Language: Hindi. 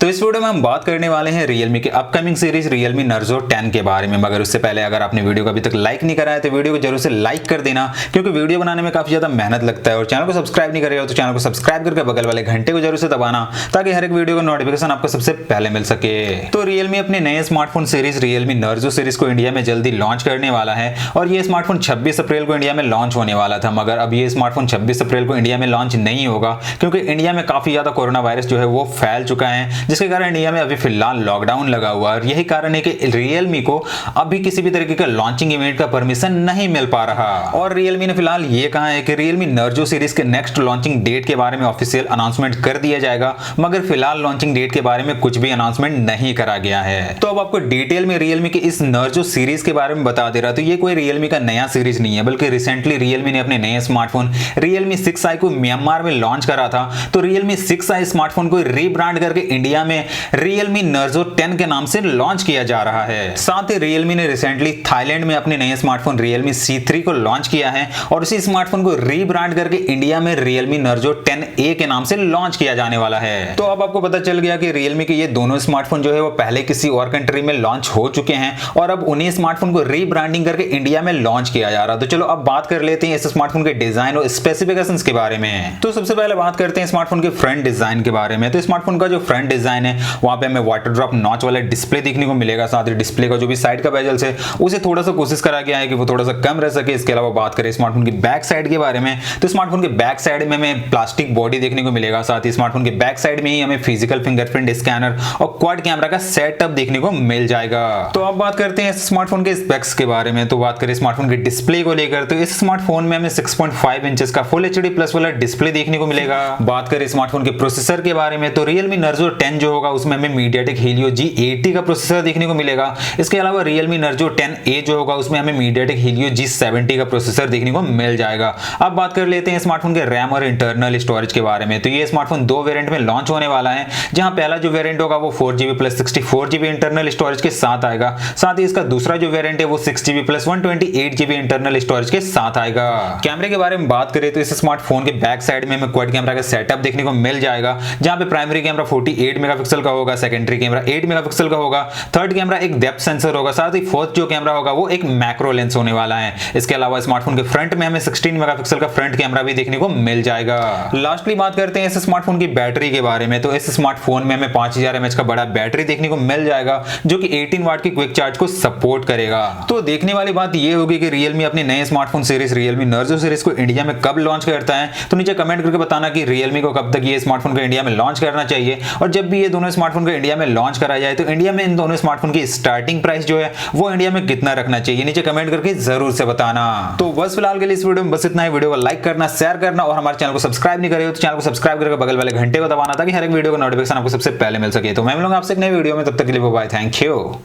तो इस वीडियो में हम बात करने वाले हैं Realme की अपकमिंग सीरीज Realme NARZO 10 के बारे में। मगर उससे पहले अगर आपने वीडियो को अभी तक लाइक नहीं करा है तो वीडियो को जरूर से लाइक कर देना, क्योंकि वीडियो बनाने में काफी ज्यादा मेहनत लगता है। और चैनल को सब्सक्राइब नहीं करेगा तो चैनल को सब्सक्राइब करके बगल वाले घंटे को जरूर से दबाना, ताकि हर एक वीडियो का नोटिफिकेशन आपको सबसे पहले मिल सके। तो Realme अपने नए smartphone series Realme NARZO series को इंडिया में जल्दी लॉन्च करने वाला है और ये स्मार्टफोन 26 अप्रैल को इंडिया में लॉन्च होने वाला था। मगर अब ये स्मार्टफोन 26 अप्रैल को इंडिया में लॉन्च नहीं होगा, क्योंकि इंडिया में काफी ज्यादा कोरोना वायरस जो है वो फैल चुका है, जिसके कारण इंडिया में अभी फिलहाल लॉकडाउन लगा हुआ है। और यही कारण है कि Realme को अभी किसी भी तरीके का लॉन्चिंग इवेंट का परमिशन नहीं मिल पा रहा। और Realme ने फिलहाल ये कहा है कि Realme NARZO सीरीज के नेक्स्ट लॉन्चिंग डेट के बारे में ऑफिशियल अनाउंसमेंट कर दिया जाएगा, मगर फिलहाल लॉन्चिंग डेट के बारे में कुछ भी अनाउंसमेंट नहीं करा गया है। तो अब आपको डिटेल में Realme की इस NARZO सीरीज के बारे में बता दे रहा। तो ये कोई Realme का नया सीरीज नहीं है, बल्कि रिसेंटली Realme ने अपने नए स्मार्टफोन Realme 6i को म्यांमार में लॉन्च करा था। तो Realme 6i स्मार्टफोन को रीब्रांड करके इंडिया में Realme NARZO 10 के नाम से लॉन्च किया जा रहा है। साथ ही Realme ने रिसेंटली थाईलैंड में अपने नए स्मार्टफोन Realme C3 को लॉन्च किया है और उसी स्मार्टफोन को रीब्रांड करके इंडिया में Realme NARZO 10A के नाम से लॉन्च किया जाने वाला है। तो अब आपको पता चल गया कि Realme के ये दोनों स्मार्टफोन जो है वो पहले किसी और कंट्री में लॉन्च हो चुके हैं और अब उन्हीं स्मार्टफोन को रीब्रांडिंग करके इंडिया में लॉन्च किया जा रहा है। तो चलो अब बात कर लेते हैं इस स्मार्टफोन के डिजाइन और स्पेसिफिकेशंस के बारे में। तो सबसे पहले बात करते हैं स्मार्टफोन के फ्रंट डिजाइन के बारे में। तो स्मार्टफोन का जो फ्रंट डिजाइन है वहां पे हमें वाटर ड्रॉप नॉच वाला डिस्प्ले देखने को मिलेगा। साथ ही डिस्प्ले का जो भी साइड का बेजल्स है उसे थोड़ा सा कोशिश करा गया है कि वो थोड़ा सा कम रह सके। इसके अलावा बात करें स्मार्टफोन की बैक साइड के बारे में, तो स्मार्टफोन के बैक साइड में हमें प्लास्टिक बॉडी देखने को मिलेगा। साथ ही स्मार्टफोन के बैक साइड में ही हमें फिजिकल फिंगरप्रिंट स्कैनर और क्वाड कैमरा का सेटअप देखने को मिल जाएगा। तो अब बात करते हैं स्मार्टफोन के स्पेक्स के बारे में। तो बात करें स्मार्टफोन के डिस्प्ले को लेकर, तो इस स्मार्टफोन में हमें 6.5 इंचेस का फुल एचडी प्लस वाला डिस्प्ले देखने को मिलेगा। बात करें स्मार्टफोन के प्रोसेसर के बारे में, तो Realme NARZO 10 जो होगा उसमें हमें MediaTek Helio G80 का प्रोसेसर देखने को मिलेगा। इसके अलावा Realme NARZO 10A जो होगा उसमें हमें MediaTek Helio G70 का प्रोसेसर देखने को मिल जाएगा। अब बात कर लेते हैं स्मार्टफोन के रैम और इंटरनल स्टोरेज के बारे में। तो ये स्मार्टफोन दो वेरिएंट में लॉन्च होने वाला है, जहां पहला जो वेरिएंट होगा वो 4GB plus 64GB internal storage के साथ आएगा। साथ ही इसका दूसरा जो वेरिएंट है वो 6GB plus 128GB internal storage के साथ आएगा। कैमरे के बारे में बात करें तो इस स्मार्टफोन के बैक साइड में हमें क्वाड कैमरा का सेटअप देखने को मिल जाएगा, जहां पे प्राइमरी कैमरा 48 मेगापिक्सल का होगा, सेकेंडरी कैमरा 8 मेगापिक्सल का होगा, थर्ड कैमरा एक डेप्थ सेंसर होगा, साथ ही फोर्थ जो कैमरा होगा वो एक मैक्रो लेंस होने वाला है। इसके अलावा स्मार्टफोन के फ्रंट में हमें 16 मेगापिक्सल का फ्रंट कैमरा भी देखने को मिल जाएगा। लास्टली बात करते हैं इस स्मार्टफोन की बैटरी के बारे में। तो इस स्मार्टफोन में हमें 5000 mAh का बड़ा बैटरी देखने को मिल जाएगा, जो कि 18 वाट की क्विक चार्ज को सपोर्ट करेगा। तो देखने वाली बात ये होगी कि Realme अपने नए smartphone series Realme NARZO series को इंडिया में कब लॉन्च करता है। तो नीचे कमेंट करके बताना कि Realme को कब तक ये स्मार्टफोन को इंडिया में लॉन्च करना चाहिए, और जब भी ये दोनों स्मार्टफोन को इंडिया में लॉन्च करा जाए तो इंडिया में इन दोनों स्मार्टफोन की स्टार्टिंग प्राइस जो है वो इंडिया में कितना रखना चाहिए, नीचे कमेंट करके जरूर से बताना। तो बस फिलहाल के लिए इस वीडियो में बस इतना ही। वीडियो को लाइक करना, शेयर करना और हमारे चैनल को सब्सक्राइब नहीं करे हो तो चैनल को सब्सक्राइब करके बगल वाले घंटे को दबाना, ताकि हर एक वीडियो का नोटिफिकेशन आपको सबसे पहले मिल सके। तो मैं मिलूंगा आपसे एक नई वीडियो में, तब तक के लिए बाय, थैंक यू।